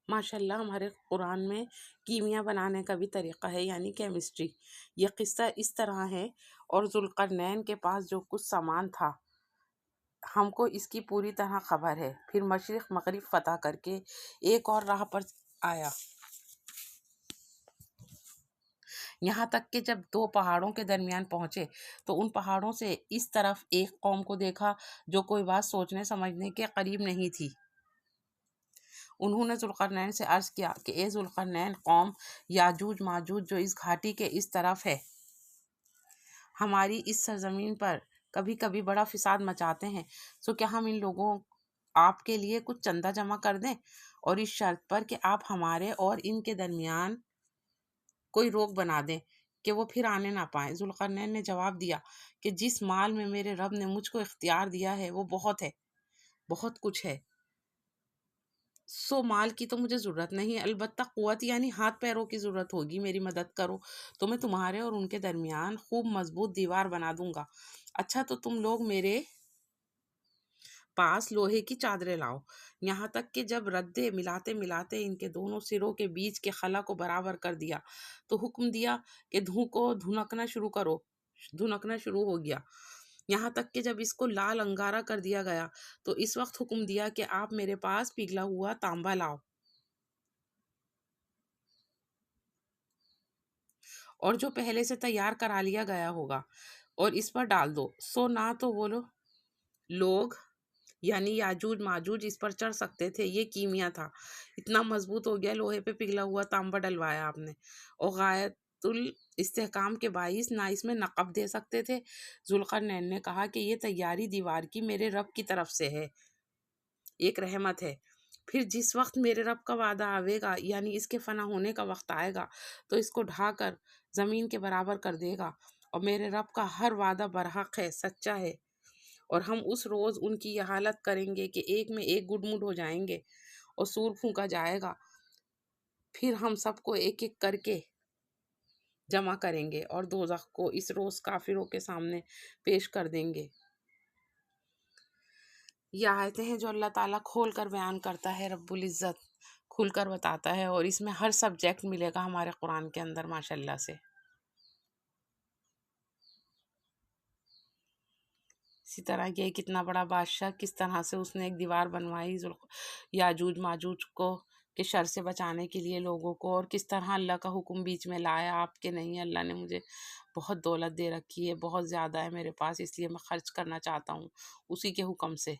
ماشاءاللہ ہمارے قرآن میں کیمیا بنانے کا بھی طریقہ ہے، یعنی کیمسٹری۔ یہ قصہ اس طرح ہے، اور ذوالقرنین کے پاس جو کچھ سامان تھا ہم کو اس کی پوری طرح خبر ہے۔ پھر مشرق مغرب فتح کر کے ایک اور راہ پر آیا، یہاں تک کہ جب دو پہاڑوں کے درمیان پہنچے تو ان پہاڑوں سے اس طرف ایک قوم کو دیکھا جو کوئی بات سوچنے سمجھنے کے قریب نہیں تھی۔ انہوں نے ذوالقرنین سے عرض کیا کہ اے ذوالقرنین، قوم یاجوج ماجوج جو اس گھاٹی کے اس طرف ہے، ہماری اس سرزمین پر کبھی کبھی بڑا فساد مچاتے ہیں، سو کیا ہم ان لوگوں آپ کے لیے کچھ چندہ جمع کر دیں، اور اس شرط پر کہ آپ ہمارے اور ان کے درمیان کوئی روک بنا دیں کہ وہ پھر آنے نہ پائیں۔ ذوالقرنین نے جواب دیا کہ جس مال میں میرے رب نے مجھ کو اختیار دیا ہے وہ بہت ہے، بہت کچھ ہے، سو مال کی تو مجھے ضرورت نہیں ہے، البتہ قوت یعنی ہاتھ پیروں کی ضرورت ہوگی، میری مدد کرو تو میں تمہارے اور ان کے درمیان خوب مضبوط دیوار بنا دوں گا۔ اچھا تو تم لوگ میرے پاس لوہے کی چادریں لاؤ۔ یہاں تک کہ جب ردے ملاتے ملاتے ان کے دونوں سروں کے بیچ کے خلا کو برابر کر دیا تو حکم دیا کہ دھوں کو دھنکنا شروع کرو۔ دھنکنا شروع ہو گیا، یہاں تک کہ جب اس کو لال انگارہ کر دیا گیا تو اس وقت حکم دیا کہ آپ میرے پاس پگھلا ہوا تانبا لاؤ اور جو پہلے سے تیار کرا لیا گیا ہوگا اور اس پر ڈال دو، سو نہ تو وہ لوگ یعنی یاجوج ماجوج اس پر چڑھ سکتے تھے۔ یہ کیمیا تھا، اتنا مضبوط ہو گیا، لوہے پہ پگھلا ہوا تانبا ڈلوایا آپ نے، اور غایت الاستحکام کے باعث نہ اس میں نقب دے سکتے تھے۔ ذوالقرنین نے کہا کہ یہ تیاری دیوار کی میرے رب کی طرف سے ہے، ایک رحمت ہے۔ پھر جس وقت میرے رب کا وعدہ آئے گا، یعنی اس کے فنا ہونے کا وقت آئے گا، تو اس کو ڈھا کر زمین کے برابر کر دے گا، اور میرے رب کا ہر وعدہ برحق ہے، سچا ہے، اور ہم اس روز ان کی یہ حالت کریں گے کہ ایک میں ایک گڈ مڈ ہو جائیں گے، اور سور پھونکا جائے گا، پھر ہم سب کو ایک ایک کر کے جمع کریں گے اور دوزخ کو اس روز کافروں کے سامنے پیش کر دیں گے۔ یہ آیتیں ہیں جو اللہ تعالیٰ کھول کر بیان کرتا ہے، رب العزت کھل کر بتاتا ہے، اور اس میں ہر سبجیکٹ ملے گا ہمارے قرآن کے اندر ماشاءاللہ سے۔ اسی طرح یہ کتنا بڑا بادشاہ، کس طرح سے اس نے ایک دیوار بنوائی یاجوج ماجوج کو کہ شر سے بچانے کے لیے لوگوں کو، اور کس طرح اللہ کا حکم بیچ میں لایا آپ کے نہیں، اللہ نے مجھے بہت دولت دے رکھی ہے، بہت زیادہ ہے میرے پاس، اس لیے میں خرچ کرنا چاہتا ہوں اسی کے حکم سے۔